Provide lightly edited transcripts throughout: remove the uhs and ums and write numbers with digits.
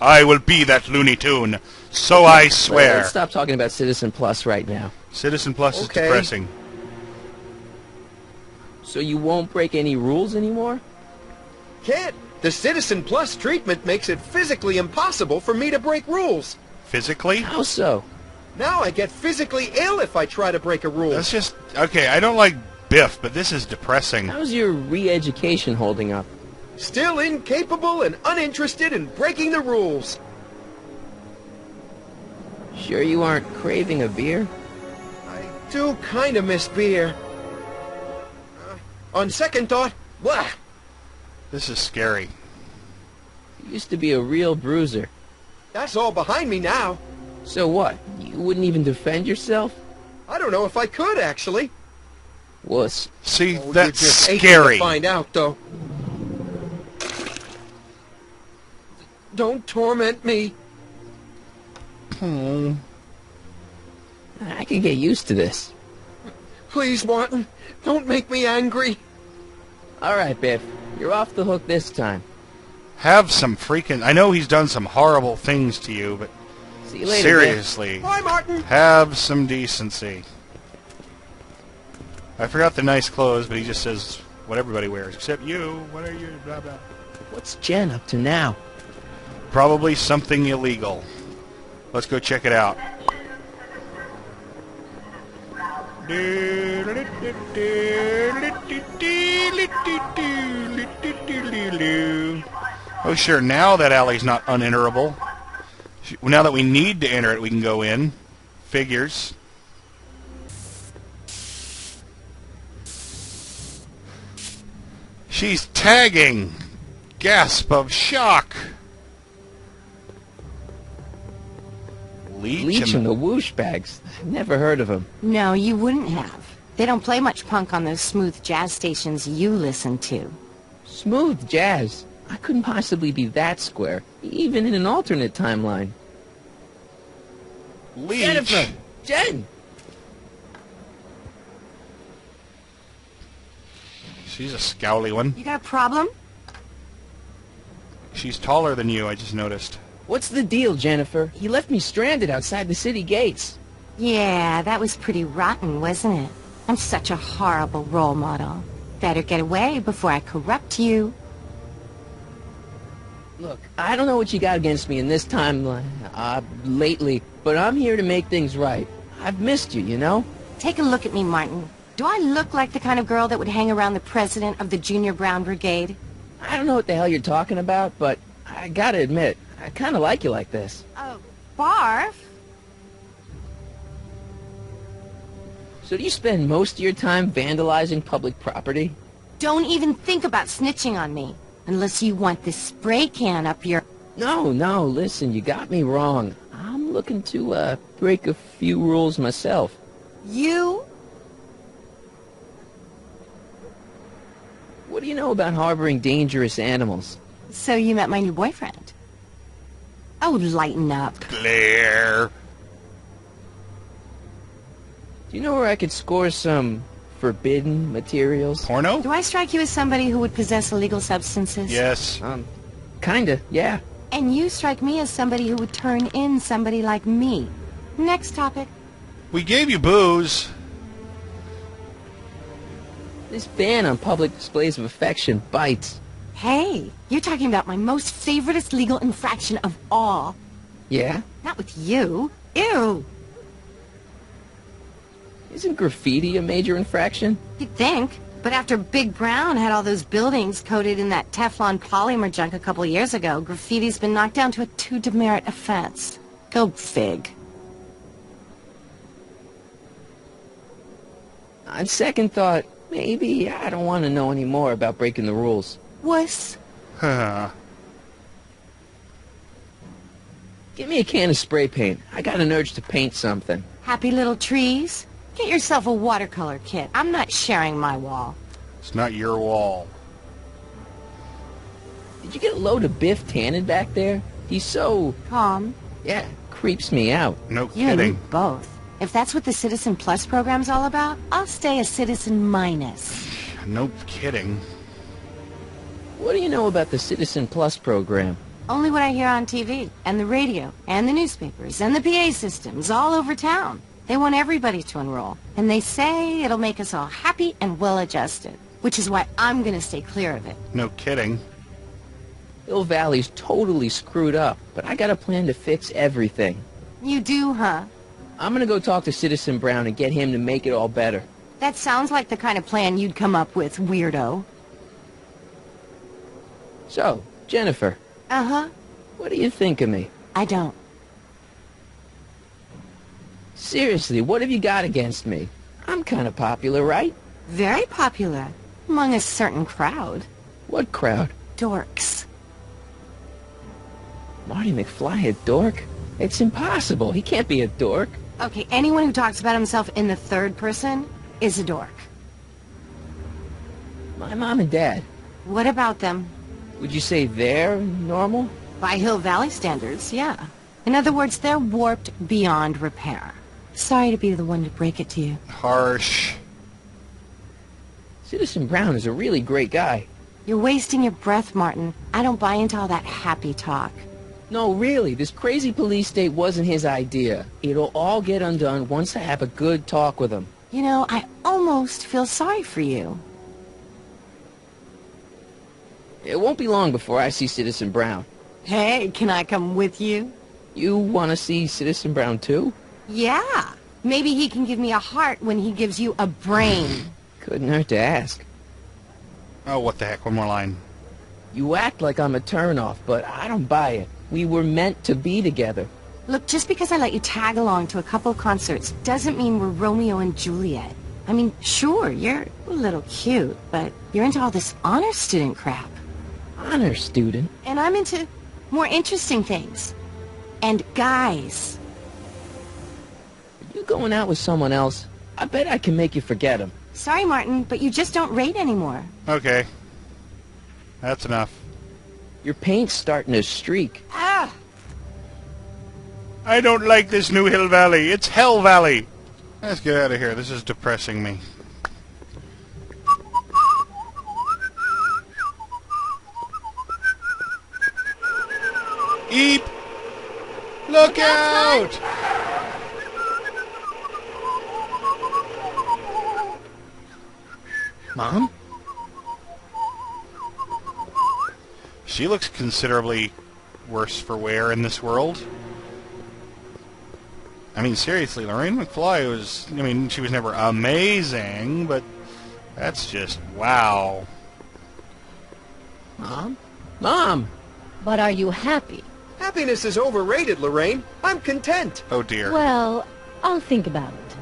I will be that Looney Tune. So I swear. Let's stop talking about Citizen Plus right now. Citizen Plus is depressing. So you won't break any rules anymore? Can't. The Citizen Plus treatment makes it physically impossible for me to break rules. Physically? How so? Now I get physically ill if I try to break a rule. That's just... Okay, I don't like Biff, but this is depressing. How's your re-education holding up? Still incapable and uninterested in breaking the rules. Sure you aren't craving a beer? I do kind of miss beer. On second thought, blah. This is scary. You used to be a real bruiser. That's all behind me now. So what? You wouldn't even defend yourself? I don't know if I could, actually. Wuss. See, Oh, that's you're just aching scary. to find out, though. Don't torment me. I can get used to this. Please, Martin, don't make me angry. All right, Biff. You're off the hook this time. Have some freaking... I know he's done some horrible things to you, but... See you later, seriously. Bye, Martin. Have some decency. I forgot the nice clothes, but he just says what everybody wears, except you. What are you? Blah, blah. Biff. What's Jen up to now? Probably something illegal. Let's go check it out. Oh, sure, now that alley's not unenterable. Now that we need to enter it, we can go in. Figures. She's tagging! Gasp of shock! Leech and the Whoosh Bags. I've never heard of them. No, you wouldn't have. They don't play much punk on those smooth jazz stations you listen to. Smooth jazz. I couldn't possibly be that square, even in an alternate timeline. Leech! Jennifer! Jen! She's a scowly one. You got a problem? She's taller than you, I just noticed. What's the deal, Jennifer? He left me stranded outside the city gates. Yeah, that was pretty rotten, wasn't it? I'm such a horrible role model. Better get away before I corrupt you. Look, I don't know what you got against me in this timeline, lately, but I'm here to make things right. I've missed you, you know? Take a look at me, Martin. Do I look like the kind of girl that would hang around the president of the Junior Brown Brigade? I don't know what the hell you're talking about, but I gotta admit, I kinda like you like this. Oh, barf? So do you spend most of your time vandalizing public property? Don't even think about snitching on me, unless you want this spray can up your... No, listen, you got me wrong. I'm looking to, break a few rules myself. You? What do you know about harboring dangerous animals? So you met my new boyfriend. Oh, lighten up. Claire! Do you know where I could score some forbidden materials? Porno? Do I strike you as somebody who would possess illegal substances? Yes. Kinda, yeah. And you strike me as somebody who would turn in somebody like me. Next topic. We gave you booze. This ban on public displays of affection bites. Hey, you're talking about my most favoriteest legal infraction of all. Yeah? Not with you. Ew. Isn't graffiti a major infraction? You'd think. But after Big Brown had all those buildings coated in that Teflon polymer junk a couple years ago, graffiti's been knocked down to a 2 demerit offense. Go fig. On second thought, maybe I don't want to know any more about breaking the rules. Wuss. Give me a can of spray paint. I got an urge to paint something. Happy little trees? Get yourself a watercolor kit. I'm not sharing my wall. It's not your wall. Did you get a load of Biff Tannen back there? He's so... Calm. Yeah, creeps me out. No You and me kidding. both. If that's what the Citizen Plus program's all about, I'll stay a Citizen Minus. No kidding. What do you know about the Citizen Plus program? Only what I hear on TV, and the radio, and the newspapers, and the PA systems all over town. They want everybody to enroll, and they say it'll make us all happy and well-adjusted, which is why I'm gonna stay clear of it. No kidding. Hill Valley's totally screwed up, but I got a plan to fix everything. You do, huh? I'm gonna go talk to Citizen Brown and get him to make it all better. That sounds like the kind of plan you'd come up with, weirdo. So, Jennifer, Uh-huh. what do you think of me? I don't. Seriously, what have you got against me? I'm kind of popular, right? Very popular. Among a certain crowd. What crowd? Dorks. Marty McFly a dork? It's impossible. He can't be a dork. Okay, anyone who talks about himself in the third person is a dork. My mom and dad, What about them? would you say they're normal? By Hill Valley standards, yeah. In other words, they're warped beyond repair. Sorry to be the one to break it to you. Harsh. Citizen Brown is a really great guy. You're wasting your breath, Martin. I don't buy into all that happy talk. No, really, this crazy police state wasn't his idea. It'll all get undone once I have a good talk with him. You know, I almost feel sorry for you. It won't be long before I see Citizen Brown. Hey, can I come with you? You want to see Citizen Brown too? Yeah. Maybe he can give me a heart when he gives you a brain. Couldn't hurt to ask. Oh, what the heck? One more line. You act like I'm a turnoff, but I don't buy it. We were meant to be together. Look, just because I let you tag along to a couple concerts doesn't mean we're Romeo and Juliet. I mean, sure, you're a little cute, but you're into all this honor student crap. Honor student? And I'm into more interesting things. And guys. You going out with someone else? I bet I can make you forget him. Sorry, Martin, but you just don't rate anymore. Okay. That's enough. Your paint's starting to streak. Ah! I don't like this new Hill Valley. It's Hell Valley. Let's get out of here. This is depressing me. Eep! Look out! Mom? She looks considerably worse for wear in this world. I mean, seriously, Lorraine McFly was... I mean, she was never amazing, but that's just... wow. Mom? Mom! But are you happy? Happiness is overrated, Lorraine. I'm content. Oh, dear. Well, I'll think about it.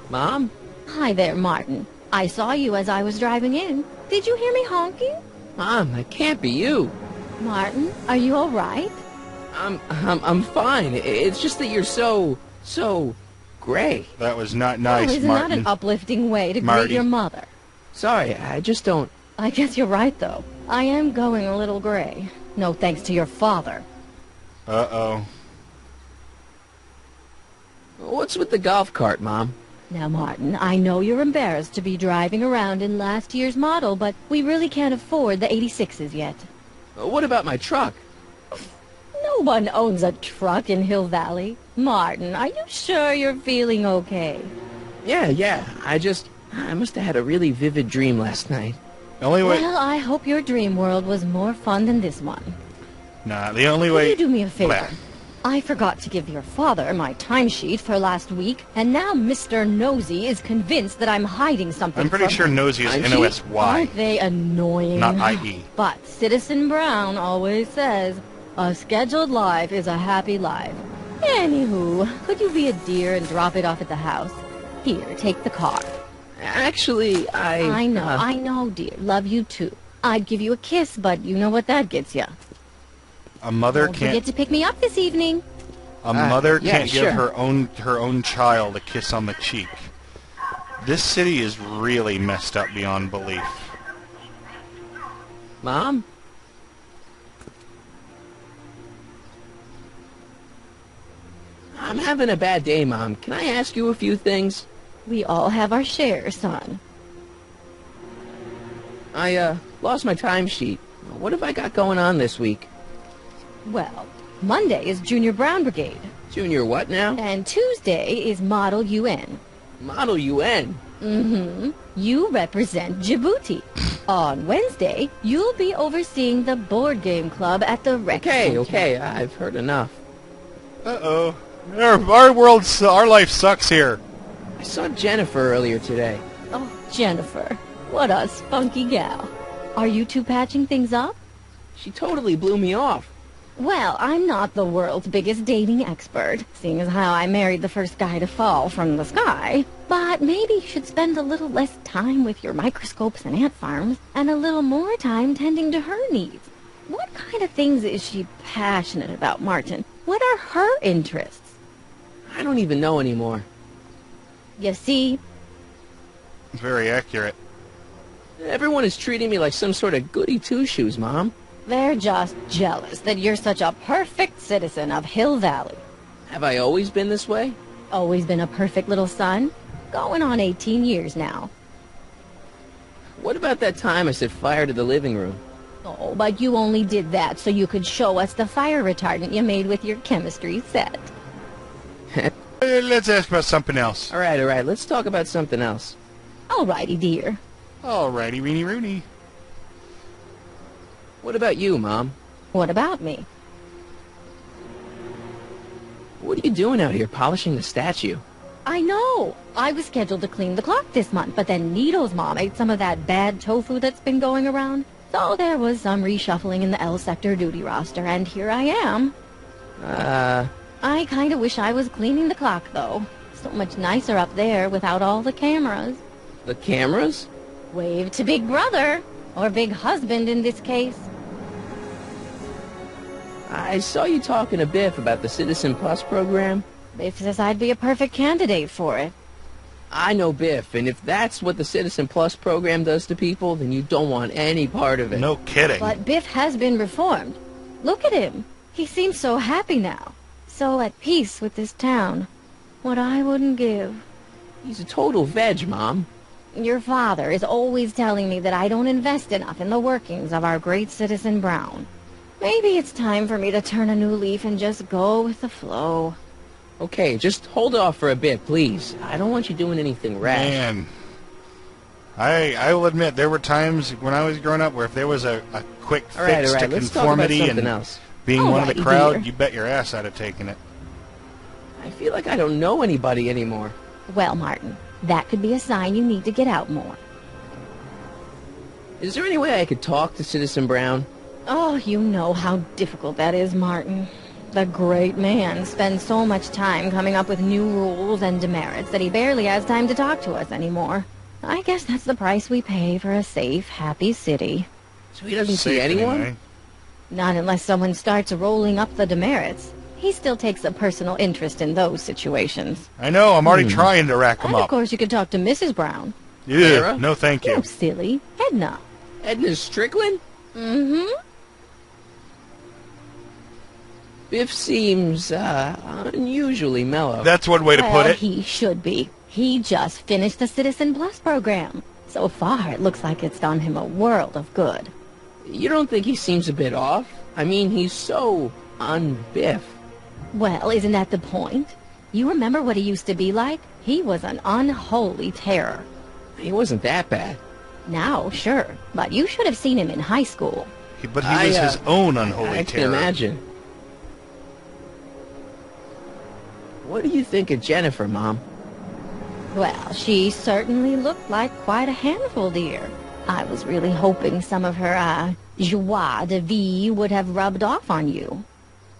Mom? Hi there, Martin. I saw you as I was driving in. Did you hear me honking? Mom, that can't be you. Martin, are you all right? I'm fine. It's just that you're so gray. That was not Oh, nice, isn't Martin. that an uplifting way to Marty. greet your mother? Sorry, I just don't... I guess you're right, though. I am going a little gray. No thanks to your father. Uh-oh. What's with the golf cart, Mom? Now, Martin, I know you're embarrassed to be driving around in last year's model, but we really can't afford the 86s yet. What about my truck? No one owns a truck in Hill Valley. Martin, are you sure you're feeling okay? Yeah. I must have had a really vivid dream last night. The only way... Well, I hope your dream world was more fun than this one. Nah, the only Will way... you do me a favor? Blah. I forgot to give your father my timesheet for last week, and now Mr. Nosy is convinced that I'm hiding something I'm pretty from sure him. Nosy is Timesheet? N-O-S-Y, Aren't they annoying? not I-E. But Citizen Brown always says, a scheduled life is a happy life. Anywho, could you be a dear and drop it off at the house? Here, take the car. Actually, I know, dear. Love you too. I'd give you a kiss, but you know what that gets you. A mother Don't forget can't... to pick me up this evening. A mother yeah, can't sure. give her own child a kiss on the cheek. This city is really messed up beyond belief. Mom? I'm having a bad day, Mom. Can I ask you a few things? We all have our share, son. I, lost my timesheet. What have I got going on this week? Well, Monday is Junior Brown Brigade, Junior what now? and Tuesday is Model UN. Model UN. Mm-hmm. You represent Djibouti. On Wednesday, you'll be overseeing the board game club at the rec center. Okay, I've heard enough. Uh-oh. Our life sucks here. I saw Jennifer earlier today. Oh, Jennifer. What a spunky gal. Are you two patching things up? She totally blew me off. Well, I'm not the world's biggest dating expert, seeing as how I married the first guy to fall from the sky. But maybe you should spend a little less time with your microscopes and ant farms, and a little more time tending to her needs. What kind of things is she passionate about, Martin? What are her interests? I don't even know anymore. You see? Very accurate. Everyone is treating me like some sort of goody two-shoes, Mom. They're just jealous that you're such a perfect citizen of Hill Valley. Have I always been this way? Always been a perfect little son. Going on 18 years now. What about that time I set fire to the living room? Oh, but you only did that so you could show us the fire retardant you made with your chemistry set. Let's ask about something else. All right, let's talk about something else. Alrighty, dear. Alrighty, Weenie Rooney. What about you, Mom? What about me? What are you doing out here polishing the statue? I know. I was scheduled to clean the clock this month, but then Needle's mom ate some of that bad tofu that's been going around. So there was some reshuffling in the L sector duty roster, and here I am. I kind of wish I was cleaning the clock, though. So much nicer up there without all the cameras. The cameras? Wave to Big Brother, or Big Husband in this case. I saw you talking to Biff about the Citizen Plus program. Biff says I'd be a perfect candidate for it. I know Biff, and if that's what the Citizen Plus program does to people, then you don't want any part of it. No kidding. But Biff has been reformed. Look at him. He seems so happy now. So at peace with this town. What I wouldn't give. He's a total veg, Mom. Your father is always telling me that I don't invest enough in the workings of our great Citizen Brown. Maybe it's time for me to turn a new leaf and just go with the flow. Okay, just hold off for a bit, please. I don't want you doing anything rash. Man, I will admit there were times when I was growing up where if there was a quick fix to Let's talk about conformity something and else. being one of the Alrighty, crowd, dear. you bet your ass I'd have taken it. I feel like I don't know anybody anymore. Well, Martin, that could be a sign you need to get out more. Is there any way I could talk to Citizen Brown? Oh, you know how difficult that is, Martin. The great man spends so much time coming up with new rules and demerits that he barely has time to talk to us anymore. I guess that's the price we pay for a safe, happy city. So he doesn't see Safe anyone? anyway. Not unless someone starts rolling up the demerits. He still takes a personal interest in those situations. I know, I'm already trying to rack them And of up. course you could talk to Mrs. Brown. Yeah, Sarah? no thank you. No, silly. Edna. Edna Strickland? Mm-hmm. Biff seems, unusually mellow. That's one way to Well, put it. he should be. He just finished the Citizen Plus program. So far, it looks like it's done him a world of good. You don't think he seems a bit off? I mean, he's so un-Biff. Well, isn't that the point? You remember what he used to be like? He was an unholy terror. He wasn't that bad. Now, sure, but you should have seen him in high school. But he was his own unholy I can terror. imagine. What do you think of Jennifer, Mom? Well, she certainly looked like quite a handful, dear. I was really hoping some of her, joie de vivre would have rubbed off on you.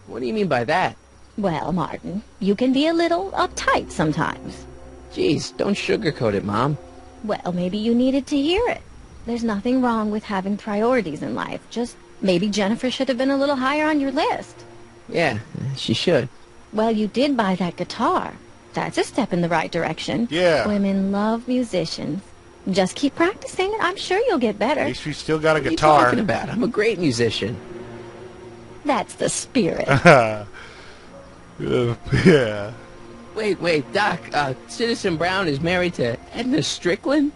What do you mean by that? Well, Martin, you can be a little uptight sometimes. Jeez, don't sugarcoat it, Mom. Well, maybe you needed to hear it. There's nothing wrong with having priorities in life. Just maybe Jennifer should have been a little higher on your list. Yeah, she should. Well, you did buy that guitar. That's a step in the right direction. Yeah. Women love musicians. Just keep practicing. I'm sure you'll get At better. least we still got a What are you guitar. talking about? I'm a great musician. That's the spirit. Yeah. Wait, Doc, Citizen Brown is married to Edna Strickland?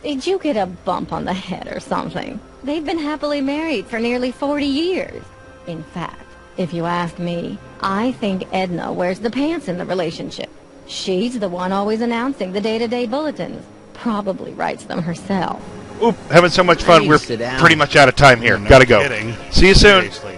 Did you get a bump on the head or something? They've been happily married for nearly 40 years. In fact, if you ask me, I think Edna wears the pants in the relationship. She's the one always announcing the day-to-day bulletins. Probably writes them herself. Oop, having so much I fun, need we're to sit down. pretty much out of time here. No Gotta go. kidding. See you soon. Seriously.